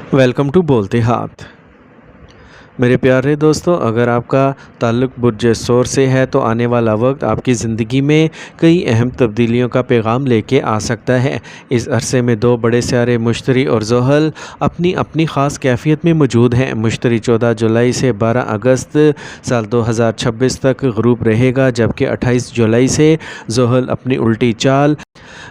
Welcome to बोलते हाथ। मेरे प्यारे दोस्तों, अगर आपका ताल्लुक़ बुर्ज सोर से है तो आने वाला वक्त आपकी ज़िंदगी में कई अहम तब्दीलियों का पैगाम लेके आ सकता है। इस अरसे में दो बड़े सितारे मुश्तरी और ज़ुहल अपनी अपनी ख़ास कैफियत में मौजूद हैं। मुश्तरी 14 जुलाई से 12 अगस्त साल 2026 तक ग़ुरूब रहेगा, जबकि 28 जुलाई से ज़ुहल अपनी उल्टी चाल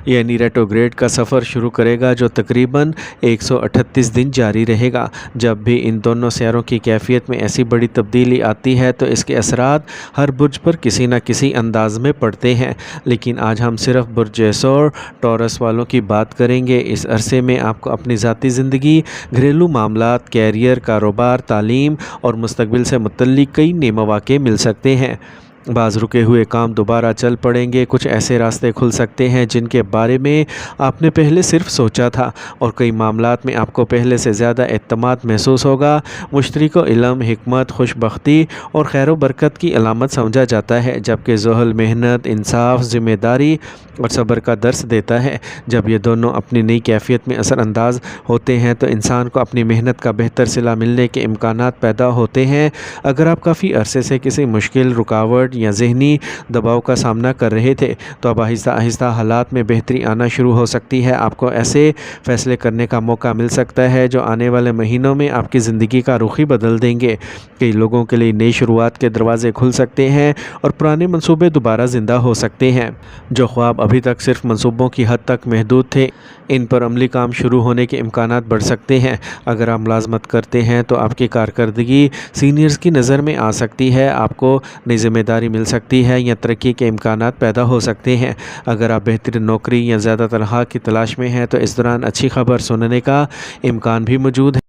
यानी रेट्रोग्रेड का सफ़र शुरू करेगा, जो तकरीबन 138 दिन जारी रहेगा। जब भी इन दोनों सितारों की कैफियत में ऐसी बड़ी तब्दीली आती है तो इसके असरात हर बुर्ज पर किसी न किसी अंदाज में पड़ते हैं, लेकिन आज हम सिर्फ बुर्ज सोर टॉरस वालों की बात करेंगे। इस अरसे में आपको अपनी ज़ाती ज़िंदगी, घरेलू मामलात, कैरियर, कारोबार, तालीम और मुस्तकबिल से मुतल्लिक़ कई नए मौक़े मिल सकते हैं। बाज़ रुके हुए काम दोबारा चल पड़ेंगे, कुछ ऐसे रास्ते खुल सकते हैं जिनके बारे में आपने पहले सिर्फ सोचा था, और कई मामलात में आपको पहले से ज़्यादा एतमाद महसूस होगा। मुश्तरी को इल्म, हिकमत, खुशबख्ती और खैर बरकत की अलामत समझा जाता है, जबकि ज़ुहल मेहनत, इंसाफ, ज़िम्मेदारी और सब्र का दर्स देता है। जब ये दोनों अपनी नई कैफियत में असरअंदाज होते हैं तो इंसान को अपनी मेहनत का बेहतर सिला मिलने के इम्कानात पैदा होते हैं। अगर आप काफ़ी अरसे से किसी मुश्किल, रुकावट या ज़हनी दबाव का सामना कर रहे थे तो अब आहिस्ता आहिस्ता हालात में बेहतरी आना शुरू हो सकती है। आपको ऐसे फ़ैसले करने का मौका मिल सकता है जो आने वाले महीनों में आपकी ज़िंदगी का रुख ही बदल देंगे। कई लोगों के लिए नई शुरुआत के दरवाज़े खुल सकते हैं और पुराने मंसूबे दोबारा ज़िंदा हो सकते हैं। जो ख्वाब अभी तक सिर्फ मंसूबों की हद तक महदूद थे, इन पर अमली काम शुरू होने के इम्कानात बढ़ सकते हैं। अगर आप मुलाजमत करते हैं तो आपकी कारकर्दगी सीनियर्स की नज़र में आ सकती है, आपको नई जिम्मेदारी मिल सकती है या तरक्की के इम्कानात पैदा हो सकते हैं। अगर आप बेहतरीन नौकरी या ज़्यादा तनख्वाह की तलाश में हैं तो इस दौरान अच्छी खबर सुनने का इम्कान भी मौजूद है।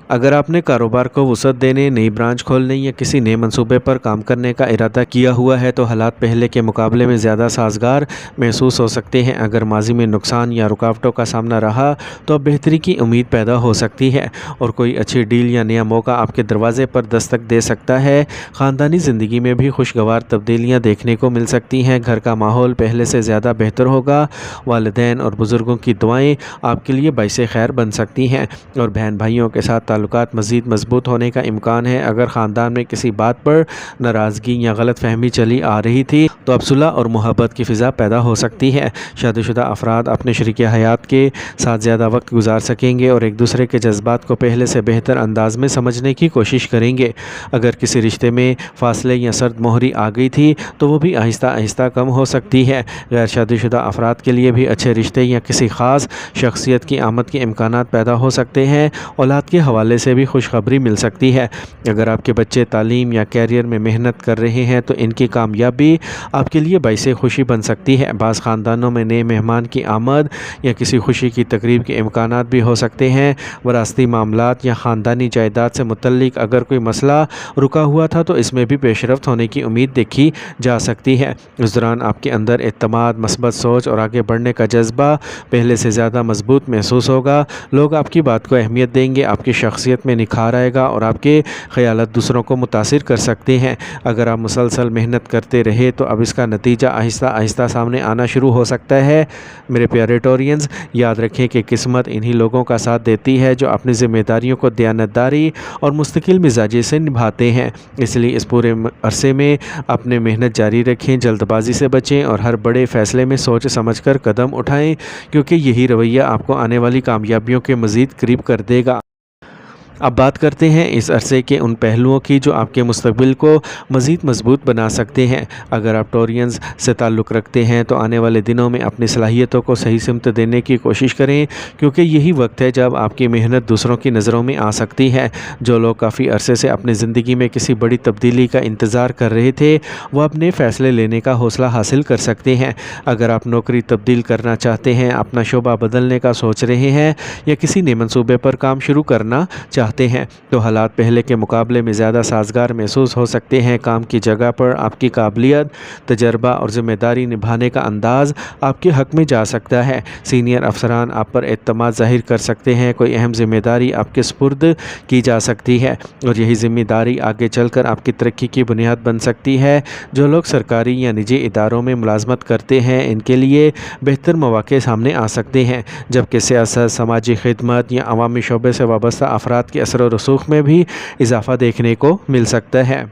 अगर आपने कारोबार को वसअत देने, नई ब्रांच खोलने या किसी नए मंसूबे पर काम करने का इरादा किया हुआ है तो हालात पहले के मुकाबले में ज़्यादा साजगार महसूस हो सकते हैं। अगर माजी में नुकसान या रुकावटों का सामना रहा तो अब बेहतरी की उम्मीद पैदा हो सकती है और कोई अच्छी डील या नया मौका आपके दरवाज़े पर दस्तक दे सकता है। ख़ानदानी ज़िंदगी में भी खुशगवार तब्दीलियाँ देखने को मिल सकती हैं। घर का माहौल पहले से ज़्यादा बेहतर होगा। वालिदैन और बुज़ुर्गों की दुआएँ आपके लिए बाइसे खैर बन सकती हैं और बहन भाइयों के साथ ताल्लुकात मज़ीद मजबूत होने का इम्कान है। अगर ख़ानदान में किसी बात पर नाराज़गी या गलत फहमी चली आ रही थी तो अब सुलह और मोहब्बत की फ़िज़ा पैदा हो सकती है। शादीशुदा अफराद अपने शरीक हयात के साथ ज़्यादा वक्त गुजार सकेंगे और एक दूसरे के जज्बात को पहले से बेहतर अंदाज में समझने की कोशिश करेंगे। अगर किसी रिश्ते में फ़ासले या सर्द मोहरी आ गई थी तो वो भी आहिस्ता आहिस्ता कम हो सकती है। गैर शादीशुदा अफराद के लिए भी अच्छे रिश्ते या किसी ख़ास शख्सियत की आमद के इम्कानात पैदा हो सकते हैं। औलाद के हवाले से भी खुशखबरी मिल सकती है। अगर आपके बच्चे तालीम या कैरियर में मेहनत कर रहे हैं तो इनकी कामयाबी आपके लिए बाइसे खुशी बन सकती है। बाज़ ख़ानदानों में नए मेहमान की आमद या किसी खुशी की तकरीब के इम्कानात भी हो सकते हैं। वरासती मामलात या ख़ानदानी जायदाद से मुतल्लिक अगर कोई मसला रुका हुआ था तो इसमें भी पेशरफ्त होने की उम्मीद देखी जा सकती है। इस दौरान आपके अंदर एतमाद, मस्बत सोच और आगे बढ़ने का जज्बा पहले से ज़्यादा मजबूत महसूस होगा। लोग आपकी बात को अहमियत देंगे, आपकी शख्सियत में निखार आएगा और आपके ख़यालात दूसरों को मुतासिर कर सकते हैं। अगर आप मुसलसल मेहनत करते रहे तो अब इसका नतीजा आहिस्ता आहिस्ता सामने आना शुरू हो सकता है। मेरे प्यारे टोरियंस, याद रखें कि किस्मत इन्हीं लोगों का साथ देती है जो अपनी ज़िम्मेदारियों को दयानतदारी और मुस्तकिल मिजाजी से निभाते हैं। इसलिए इस पूरे अरसे में अपने मेहनत जारी रखें, जल्दबाजी से बचें और हर बड़े फ़ैसले में सोच समझ कर कदम उठाएँ, क्योंकि यही रवैया आपको आने वाली कामयाबियों के मज़ीद करीब कर देगा। अब बात करते हैं इस अरसे के उन पहलुओं की जो आपके मुस्तकबिल को मज़ीद मजबूत बना सकते हैं। अगर आप टोरियंस से ताल्लुक़ रखते हैं तो आने वाले दिनों में अपनी सलाहियतों को सही सिमत देने की कोशिश करें, क्योंकि यही वक्त है जब आपकी मेहनत दूसरों की नज़रों में आ सकती है। जो लोग काफ़ी अरसे से अपनी ज़िंदगी में किसी बड़ी तब्दीली का इंतज़ार कर रहे थे वो अपने फ़ैसले लेने का हौसला हासिल कर सकते हैं। अगर आप नौकरी तब्दील करना चाहते हैं, अपना शोबा बदलने का सोच रहे हैं या किसी नए मंसूबे पर काम शुरू करना चाहते چاہتے ہیں تو حالات پہلے کے مقابلے میں زیادہ سازگار محسوس ہو سکتے ہیں۔ کام کی جگہ پر آپ کی قابلیت، تجربہ اور ذمہ داری نبھانے کا انداز آپ کے حق میں جا سکتا ہے۔ سینئر افسران آپ پر اعتماد ظاہر کر سکتے ہیں، کوئی اہم ذمہ داری آپ کے سپرد کی جا سکتی ہے اور یہی ذمہ داری آگے چل کر آپ کی ترقی کی بنیاد بن سکتی ہے۔ جو لوگ سرکاری یا نجی اداروں میں ملازمت کرتے ہیں ان کے لیے بہتر مواقع سامنے آ سکتے ہیں، جبکہ سیاست، سماجی خدمت یا عوامی شعبے سے وابستہ افراد کے اثر و رسوخ میں بھی اضافہ دیکھنے کو مل سکتا ہے۔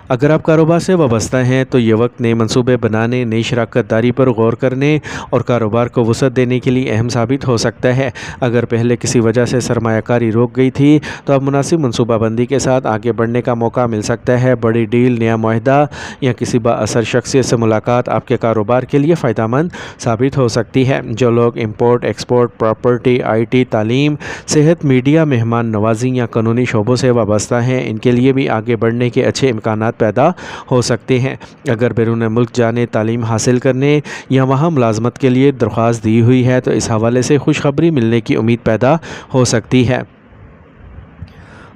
اگر آپ کاروبار سے وابستہ ہیں تو یہ وقت نئے منصوبے بنانے، نئی شراکت داری پر غور کرنے اور کاروبار کو وسعت دینے کے لیے اہم ثابت ہو سکتا ہے۔ اگر پہلے کسی وجہ سے سرمایہ کاری رک گئی تھی تو اب مناسب منصوبہ بندی کے ساتھ آگے بڑھنے کا موقع مل سکتا ہے۔ بڑی ڈیل، نیا معاہدہ یا کسی بااثر شخصیت سے ملاقات آپ کے کاروبار کے لیے فائدہ مند ثابت ہو سکتی ہے۔ جو لوگ امپورٹ، ایکسپورٹ، پراپرٹی، IT، تعلیم، صحت، میڈیا، مہمان نوازی یا قانونی شعبوں سے وابستہ ہیں ان کے لیے بھی آگے بڑھنے کے اچھے امکانات پیدا ہو سکتے ہیں۔ اگر بیرون ملک جانے، تعلیم حاصل کرنے یا وہاں ملازمت کے لیے درخواست دی ہوئی ہے تو اس حوالے سے خوشخبری ملنے کی امید پیدا ہو سکتی ہے۔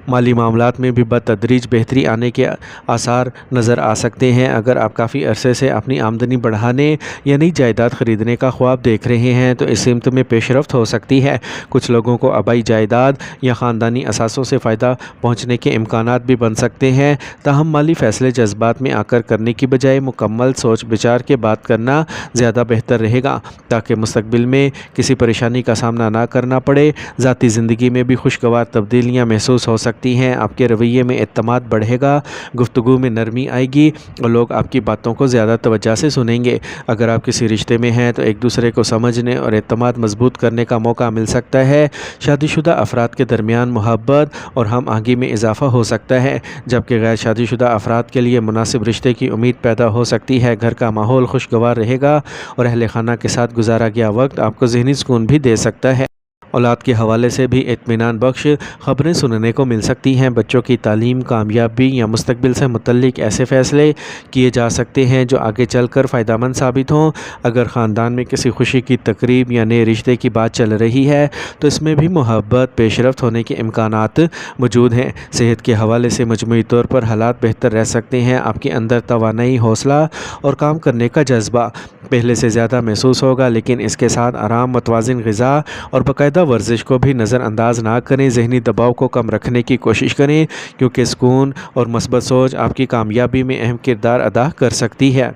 مالی معاملات میں بھی بتدریج بہتری آنے کے آثار نظر آ سکتے ہیں۔ اگر آپ کافی عرصے سے اپنی آمدنی بڑھانے یا نئی جائیداد خریدنے کا خواب دیکھ رہے ہیں تو اس سمت میں پیش رفت ہو سکتی ہے۔ کچھ لوگوں کو آبائی جائیداد یا خاندانی اثاثوں سے فائدہ پہنچنے کے امکانات بھی بن سکتے ہیں، تاہم مالی فیصلے جذبات میں آ کر کرنے کی بجائے مکمل سوچ بچار کے بعد کرنا زیادہ بہتر رہے گا تاکہ مستقبل میں کسی پریشانی کا سامنا نہ کرنا پڑے۔ ذاتی زندگی میں بھی خوشگوار تبدیلیاں محسوس ہو سکتی ہیں۔ آپ کے رویے میں اعتماد بڑھے گا، گفتگو میں نرمی آئے گی اور لوگ آپ کی باتوں کو زیادہ توجہ سے سنیں گے۔ اگر آپ کسی رشتے میں ہیں تو ایک دوسرے کو سمجھنے اور اعتماد مضبوط کرنے کا موقع مل سکتا ہے۔ شادی شدہ افراد کے درمیان محبت اور ہم آہنگی میں اضافہ ہو سکتا ہے، جبکہ غیر شادی شدہ افراد کے لیے مناسب رشتے کی امید پیدا ہو سکتی ہے۔ گھر کا ماحول خوشگوار رہے گا اور اہل خانہ کے ساتھ گزارا گیا وقت آپ کو ذہنی سکون بھی دے سکتا ہے۔ اولاد کے حوالے سے بھی اطمینان بخش خبریں سننے کو مل سکتی ہیں۔ بچوں کی تعلیم، کامیابی یا مستقبل سے متعلق ایسے فیصلے کیے جا سکتے ہیں جو آگے چل کر فائدہ مند ثابت ہوں۔ اگر خاندان میں کسی خوشی کی تقریب یا نئے رشتے کی بات چل رہی ہے تو اس میں بھی محبت، پیش رفت ہونے کے امکانات موجود ہیں۔ صحت کے حوالے سے مجموعی طور پر حالات بہتر رہ سکتے ہیں۔ آپ کے اندر توانائی، حوصلہ اور کام کرنے کا جذبہ پہلے سے زیادہ محسوس ہوگا، لیکن اس کے ساتھ آرام، متوازن غذا اور باقاعدہ ورزش کو بھی نظر انداز نہ کریں۔ ذہنی دباؤ کو کم رکھنے کی کوشش کریں کیونکہ سکون اور مثبت سوچ آپ کی کامیابی میں اہم کردار ادا کر سکتی ہے۔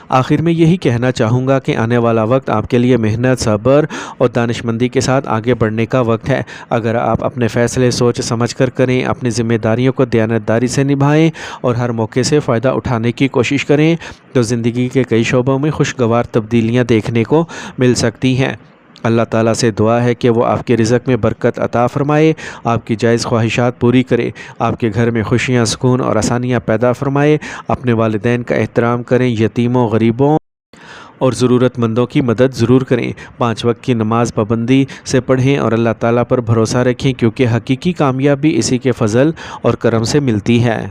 آخر میں یہی کہنا چاہوں گا کہ آنے والا وقت آپ کے لیے محنت، صبر اور دانشمندی کے ساتھ آگے بڑھنے کا وقت ہے۔ اگر آپ اپنے فیصلے سوچ سمجھ کر کریں، اپنی ذمہ داریوں کو دیانتداری سے نبھائیں اور ہر موقع سے فائدہ اٹھانے کی کوشش کریں تو زندگی کے کئی شعبوں میں خوشگوار تبدیلیاں دیکھنے کو مل سکتی ہیں۔ اللہ تعالیٰ سے دعا ہے کہ وہ آپ کے رزق میں برکت عطا فرمائے، آپ کی جائز خواہشات پوری کرے، آپ کے گھر میں خوشیاں، سکون اور آسانیاں پیدا فرمائے۔ اپنے والدین کا احترام کریں، یتیموں، غریبوں اور ضرورت مندوں کی مدد ضرور کریں۔ 5 وقت کی نماز پابندی سے پڑھیں اور اللہ تعالیٰ پر بھروسہ رکھیں کیونکہ حقیقی کامیابی اسی کے فضل اور کرم سے ملتی ہے۔